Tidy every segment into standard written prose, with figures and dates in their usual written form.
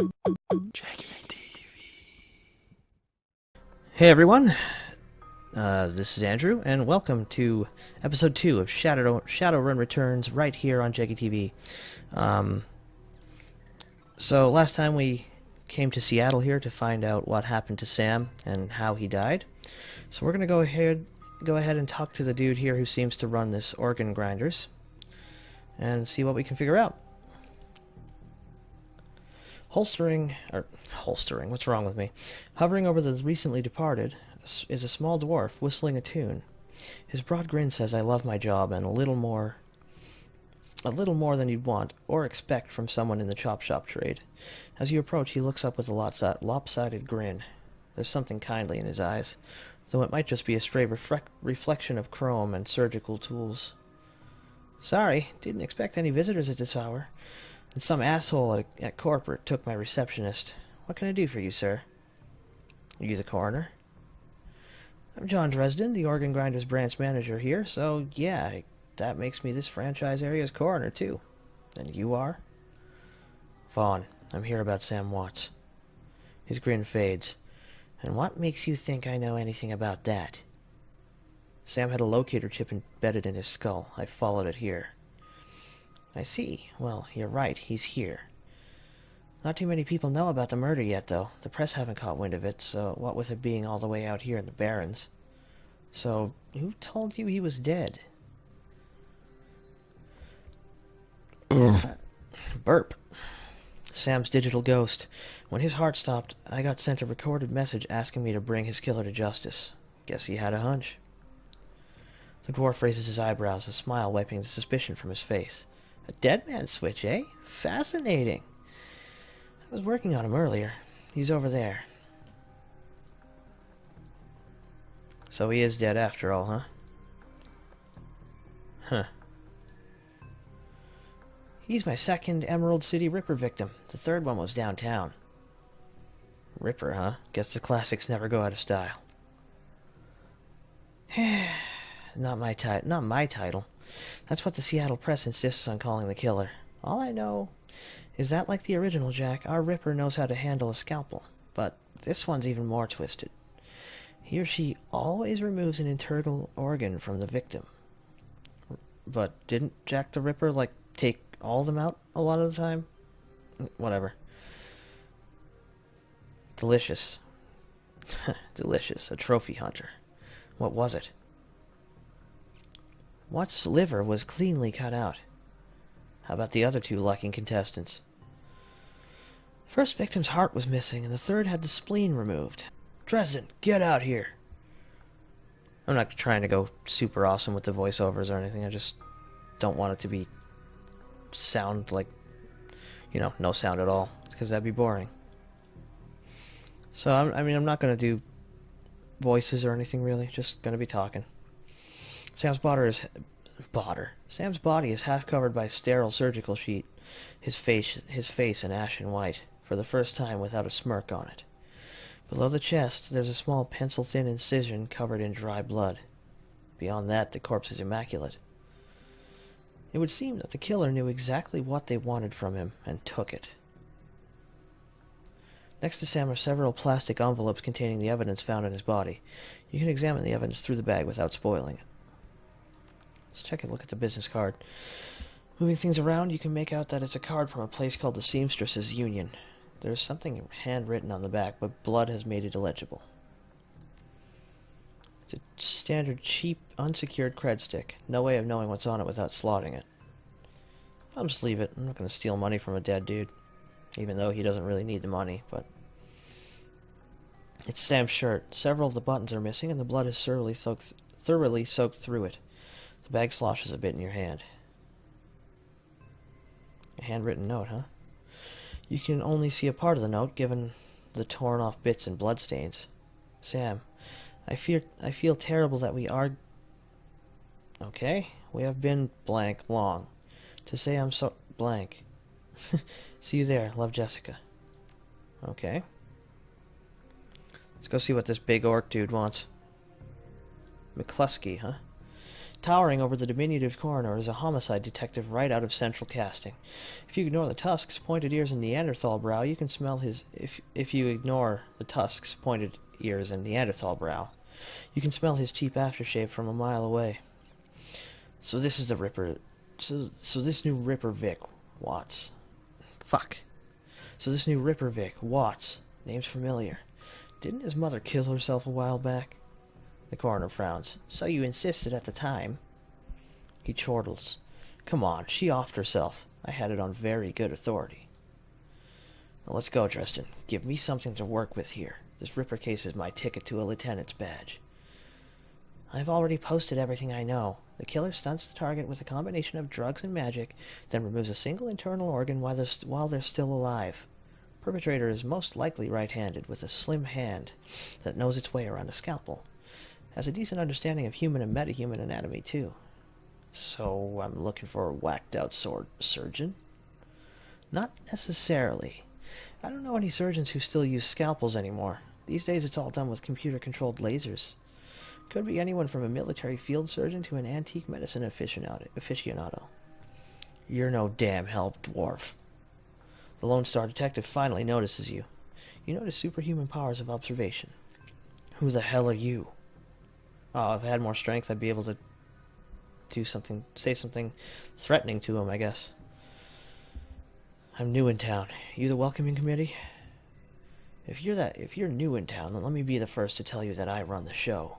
JeggiTV. Hey everyone, this is Andrew, and welcome to episode 2 of Shadowrun Returns right here on JeggiTV. So last time we came to Seattle here to find out what happened to Sam and how he died. So we're gonna go ahead and talk to the dude here who seems to run this organ grinders and see what we can figure out. Holstering, what's wrong with me? Hovering over the recently departed is a small dwarf whistling a tune. His broad grin says, "I love my job," and a little more than you'd want or expect from someone in the chop shop trade. As you approach, he looks up with a lopsided grin. There's something kindly in his eyes, though it might just be a stray reflection of chrome and surgical tools. "Sorry, didn't expect any visitors at this hour. And some asshole at corporate took my receptionist. What can I do for you, sir?" "Are you the coroner?" "I'm John Dresden, the organ grinders branch manager here, so yeah, that makes me this franchise area's coroner, too." "And you are?" "Vaughn. I'm here about Sam Watts." His grin fades. "And what makes you think I know anything about that?" "Sam had a locator chip embedded in his skull. I followed it here." "I see. Well, you're right. He's here. Not too many people know about the murder yet, though. The press haven't caught wind of it, so what with it being all the way out here in the Barrens. So, who told you he was dead?" Burp. Sam's digital ghost. When his heart stopped, I got sent a recorded message asking me to bring his killer to justice. Guess he had a hunch. The dwarf raises his eyebrows, a smile wiping the suspicion from his face. "A dead man switch, eh? Fascinating. I was working on him earlier. He's over there." "So he is dead after all, huh?" "Huh. He's my second Emerald City Ripper victim. The third one was downtown." "Ripper, huh? Guess the classics never go out of style." Not my title. That's what the Seattle press insists on calling the killer. All I know is that, like the original Jack, our Ripper knows how to handle a scalpel. But this one's even more twisted. He or she always removes an internal organ from the victim. But didn't Jack the Ripper, take all of them out a lot of the time? Whatever. Delicious. Delicious. A trophy hunter. What was it? Watts' liver was cleanly cut out. How about the other two lacking contestants? First victim's heart was missing, and the third had the spleen removed. "Dresden, get out here!" I'm not trying to go super awesome with the voiceovers or anything. I just don't want it to be sound like, no sound at all, because that'd be boring. So, I'm not going to do voices or anything, really. Just going to be talking. Sam's body is half covered by a sterile surgical sheet, his face an ashen white, for the first time without a smirk on it. Below the chest, there's a small pencil-thin incision covered in dry blood. Beyond that, the corpse is immaculate. It would seem that the killer knew exactly what they wanted from him, and took it. Next to Sam are several plastic envelopes containing the evidence found in his body. You can examine the evidence through the bag without spoiling it. Let's take a look at the business card. Moving things around, you can make out that it's a card from a place called the Seamstresses Union. There's something handwritten on the back, but blood has made it illegible. It's a standard, cheap, unsecured cred stick. No way of knowing what's on it without slotting it. I'll just leave it. I'm not going to steal money from a dead dude. Even though he doesn't really need the money, but... It's Sam's shirt. Several of the buttons are missing, and the blood is thoroughly soaked through it. The bag sloshes a bit in your hand. A handwritten note, huh? You can only see a part of the note, given the torn off bits and bloodstains. "Sam, I feel terrible that we are... Okay, we have been blank long. To say I'm so... blank. See you there. Love, Jessica." Okay. Let's go see what this big orc dude wants. McCluskey, huh? Towering over the diminutive coroner is a homicide detective right out of central casting. If you ignore the tusks, pointed ears, and Neanderthal brow, you can smell his... If you ignore the tusks, pointed ears, and Neanderthal brow, you can smell his cheap aftershave from a mile away. So this is the Ripper... So this new Ripper Vic Watts. Fuck. So this new Ripper Vic Watts. Name's familiar. Didn't his mother kill herself a while back? The coroner frowns. So you insisted at the time. He chortles. Come on, she offed herself. I had it on very good authority. Now let's go, Dresden. Give me something to work with here. This Ripper case is my ticket to a lieutenant's badge. I've already posted everything I know. The killer stunts the target with a combination of drugs and magic, then removes a single internal organ while they're still alive. Perpetrator is most likely right-handed, with a slim hand that knows its way around a scalpel. Has a decent understanding of human and metahuman anatomy, too. So I'm looking for a whacked-out surgeon? Not necessarily. I don't know any surgeons who still use scalpels anymore. These days it's all done with computer-controlled lasers. Could be anyone from a military field surgeon to an antique medicine aficionado. You're no damn help, dwarf. The Lone Star detective finally notices you. You notice superhuman powers of observation. Who the hell are you? Oh, if I had more strength, I'd be able to say something threatening to him, I guess. I'm new in town. You the welcoming committee? If you're new in town, then let me be the first to tell you that I run the show.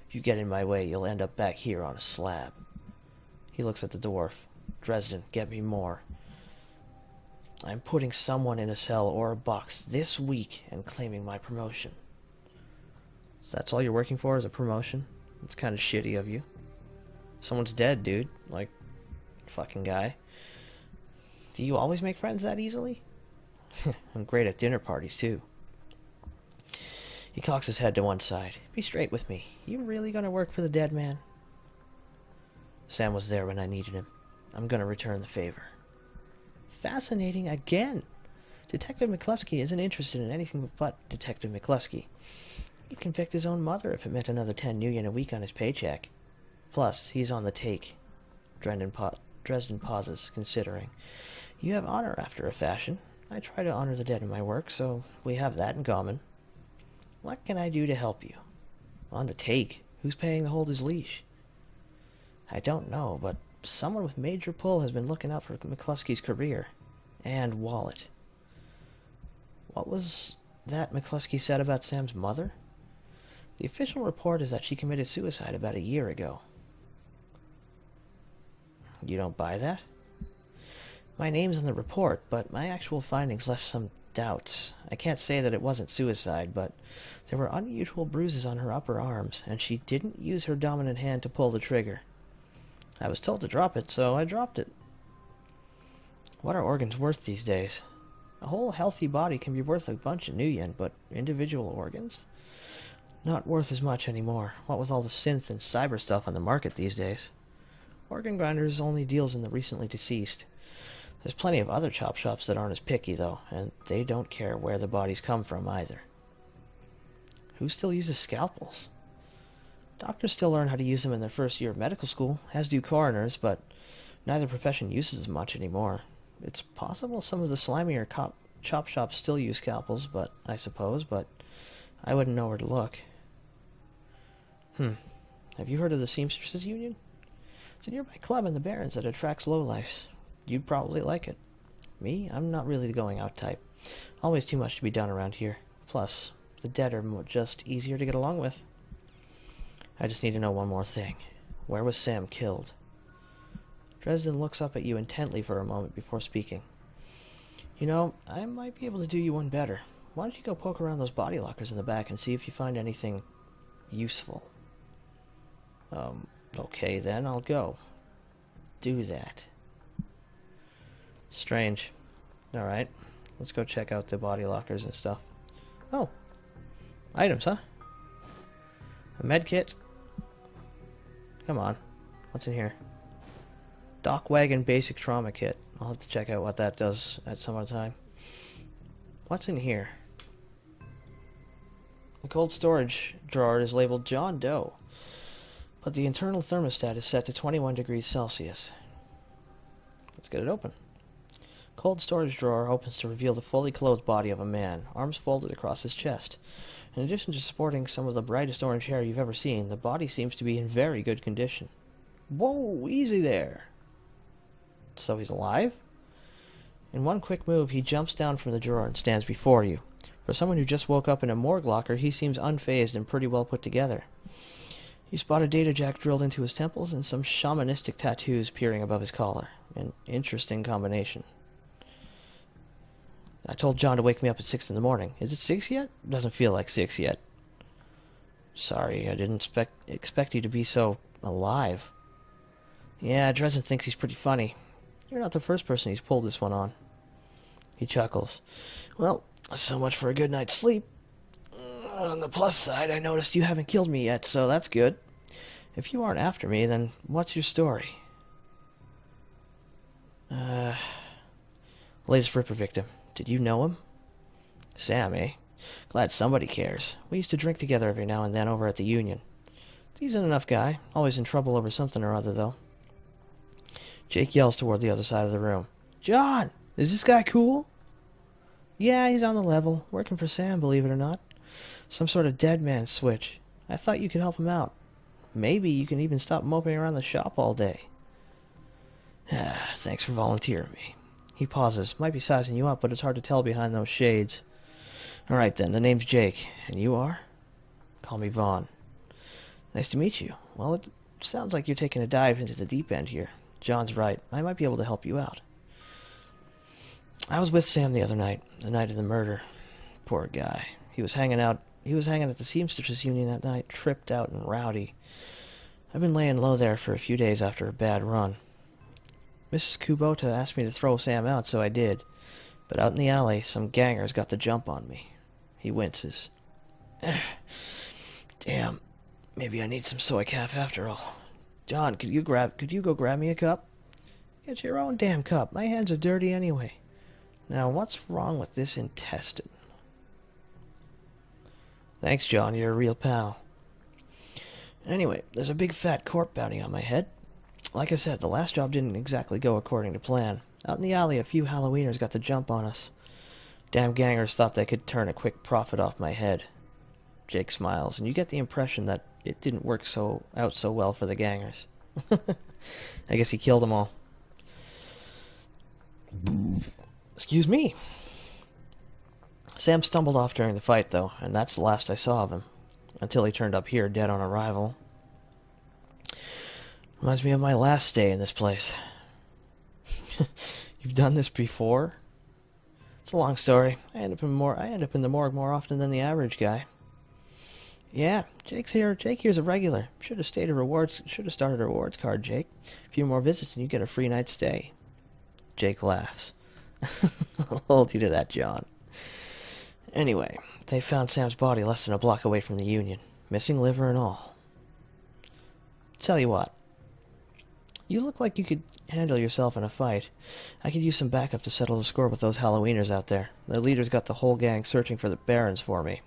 If you get in my way, you'll end up back here on a slab. He looks at the dwarf. Dresden, get me more. I'm putting someone in a cell or a box this week and claiming my promotion. So that's all you're working for, is a promotion? It's kind of shitty of you. Someone's dead, dude. Like, fucking guy. Do you always make friends that easily? I'm great at dinner parties, too. He cocks his head to one side. Be straight with me. You really gonna work for the dead man? Sam was there when I needed him. I'm gonna return the favor. Fascinating again. Detective McCluskey isn't interested in anything but Detective McCluskey. He'd convict his own mother if it meant another 10 new yen a week on his paycheck. Plus, he's on the take. Dresden pauses, considering. You have honor after a fashion. I try to honor the dead in my work, so we have that in common. What can I do to help you? On the take. Who's paying to hold his leash? I don't know, but someone with major pull has been looking out for McCluskey's career. And wallet. What was that McCluskey said about Sam's mother? The official report is that she committed suicide about a year ago. You don't buy that? My name's in the report, but my actual findings left some doubts. I can't say that it wasn't suicide, but there were unusual bruises on her upper arms, and she didn't use her dominant hand to pull the trigger. I was told to drop it, so I dropped it. What are organs worth these days? A whole healthy body can be worth a bunch of new yen, but individual organs? Not worth as much anymore, what with all the synth and cyber stuff on the market these days. Organ Grinders only deals in the recently deceased. There's plenty of other chop shops that aren't as picky, though, and they don't care where the bodies come from, either. Who still uses scalpels? Doctors still learn how to use them in their first year of medical school, as do coroners, but neither profession uses as much anymore. It's possible some of the slimier chop shops still use scalpels, but I I wouldn't know where to look. Have you heard of the Seamstresses Union? It's a nearby club in the Barrens that attracts lowlifes. You'd probably like it. Me? I'm not really the going-out type. Always too much to be done around here. Plus, the dead are just easier to get along with. I just need to know one more thing. Where was Sam killed? Dresden looks up at you intently for a moment before speaking. You know, I might be able to do you one better. Why don't you go poke around those body lockers in the back and see if you find anything useful? Okay then, I'll go. Do that. Strange. Alright, let's go check out the body lockers and stuff. Oh, items, huh? A med kit. Come on, what's in here? Dock wagon basic trauma kit. I'll have to check out what that does at some other time. What's in here? The cold storage drawer is labeled John Doe. but the internal thermostat is set to 21 degrees Celsius. Let's get it open. Cold storage drawer opens to reveal the fully clothed body of a man, arms folded across his chest. In addition to sporting some of the brightest orange hair you've ever seen, the body seems to be in very good condition. Whoa, easy there! So he's alive? In one quick move, he jumps down from the drawer and stands before you. For someone who just woke up in a morgue locker, he seems unfazed and pretty well put together. You spot a data jack drilled into his temples and some shamanistic tattoos peering above his collar. An interesting combination. I told John to wake me up at 6 in the morning. Is it 6 yet? Doesn't feel like 6 yet. Sorry, I didn't expect you to be so alive. Yeah, Dresden thinks he's pretty funny. You're not the first person he's pulled this one on. He chuckles. Well, so much for a good night's sleep. On the plus side, I noticed you haven't killed me yet, so that's good. If you aren't after me, then what's your story? Latest Ripper victim. Did you know him? Sam, eh? Glad somebody cares. We used to drink together every now and then over at the Union. Decent enough guy. Always in trouble over something or other, though. Jake yells toward the other side of the room. John! Is this guy cool? Yeah, he's on the level. Working for Sam, believe it or not. Some sort of dead man switch. I thought you could help him out. Maybe you can even stop moping around the shop all day. Thanks for volunteering me. He pauses. Might be sizing you up, but it's hard to tell behind those shades. Alright then, the name's Jake. And you are? Call me Vaughn. Nice to meet you. Well, it sounds like you're taking a dive into the deep end here. John's right. I might be able to help you out. I was with Sam the other night, the night of the murder. Poor guy. He was hanging at the Seamstress Union that night, tripped out and rowdy. I've been laying low there for a few days after a bad run. Mrs. Kubota asked me to throw Sam out, so I did. But out in the alley, some gangers got the jump on me. He winces. Damn. Maybe I need some soy calf after all. John, could you go grab me a cup? Get your own damn cup. My hands are dirty anyway. Now, what's wrong with this intestine? Thanks, John. You're a real pal. Anyway, there's a big fat corp bounty on my head. Like I said, the last job didn't exactly go according to plan. Out in the alley, a few Halloweeners got the jump on us. Damn gangers thought they could turn a quick profit off my head. Jake smiles, and you get the impression that it didn't work out so well for the gangers. I guess he killed them all. Excuse me. Sam stumbled off during the fight, though, and that's the last I saw of him. Until he turned up here dead on arrival. Reminds me of my last stay in this place. You've done this before? It's a long story. I end up in the morgue more often than the average guy. Yeah, Jake here's a regular. Should have started a rewards card, Jake. A few more visits and you get a free night stay. Jake laughs. I'll hold you to that, John. Anyway, they found Sam's body less than a block away from the Union. Missing liver and all. Tell you what. You look like you could handle yourself in a fight. I could use some backup to settle the score with those Halloweeners out there. Their leader's got the whole gang searching for the Barons for me.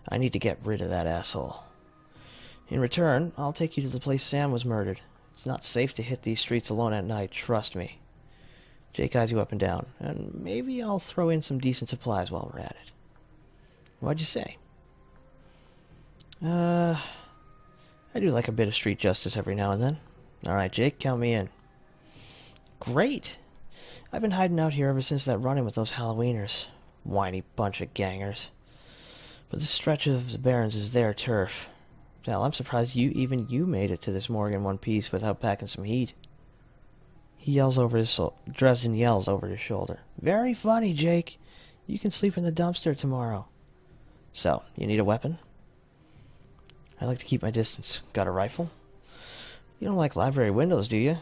I need to get rid of that asshole. In return, I'll take you to the place Sam was murdered. It's not safe to hit these streets alone at night, trust me. Jake eyes you up and down, and maybe I'll throw in some decent supplies while we're at it. What'd you say? I do like a bit of street justice every now and then. Alright, Jake, count me in. Great! I've been hiding out here ever since that run-in with those Halloweeners. Whiny bunch of gangers. But this stretch of the Barrens is their turf. Hell, I'm surprised even you made it to this morgue in one piece without packing some heat. Dresden yells over his shoulder. Very funny, Jake. You can sleep in the dumpster tomorrow. So, you need a weapon? I like to keep my distance. Got a rifle? You don't like library windows, do you?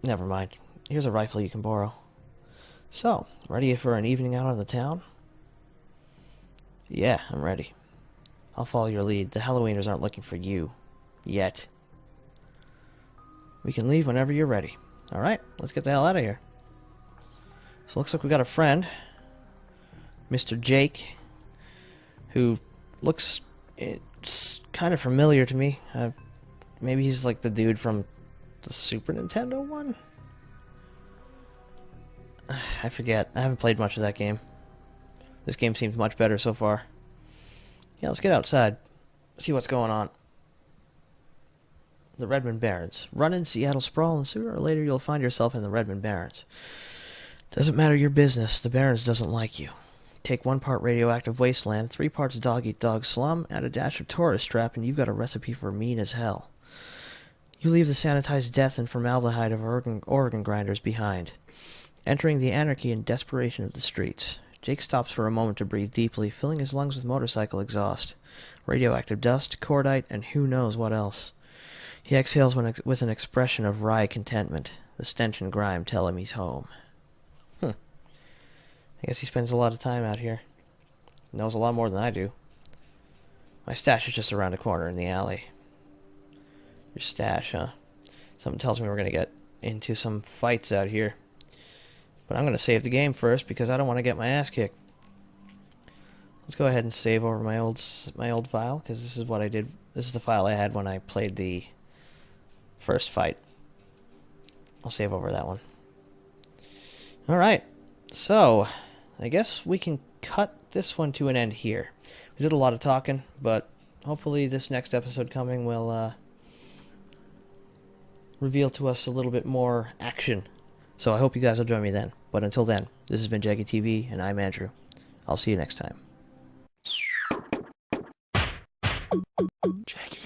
Never mind. Here's a rifle you can borrow. So, ready for an evening out on the town? Yeah, I'm ready. I'll follow your lead. The Halloweeners aren't looking for you. Yet. We can leave whenever you're ready. Alright, let's get the hell out of here. So looks like we got a friend. Mr. Jake. Who looks kind of familiar to me. I've Maybe he's like the dude from the Super Nintendo one? I forget. I haven't played much of that game. This game seems much better so far. Yeah, let's get outside. See what's going on. The Redmond Barrens. Run in Seattle sprawl, and sooner or later you'll find yourself in the Redmond Barrens. Doesn't matter your business, the Barrens doesn't like you. Take 1 part radioactive wasteland, 3 parts dog-eat-dog slum, add a dash of tourist trap, and you've got a recipe for mean as hell. You leave the sanitized death and formaldehyde of Oregon grinders behind, entering the anarchy and desperation of the streets. Jake stops for a moment to breathe deeply, filling his lungs with motorcycle exhaust, radioactive dust, cordite, and who knows what else. He exhales with an expression of wry contentment. The stench and grime tell him he's home. I guess he spends a lot of time out here. Knows a lot more than I do. My stash is just around the corner in the alley. Your stash, huh? Something tells me we're going to get into some fights out here. But I'm going to save the game first because I don't want to get my ass kicked. Let's go ahead and save over my old file, because this is what I did. This is the file I had when I played the first fight. I'll save over that one. Alright, so I guess we can cut this one to an end here. We did a lot of talking, but hopefully this next episode coming will reveal to us a little bit more action. So I hope you guys will join me then. But until then, this has been JeggiTV, and I'm Andrew. I'll see you next time. Jeggi.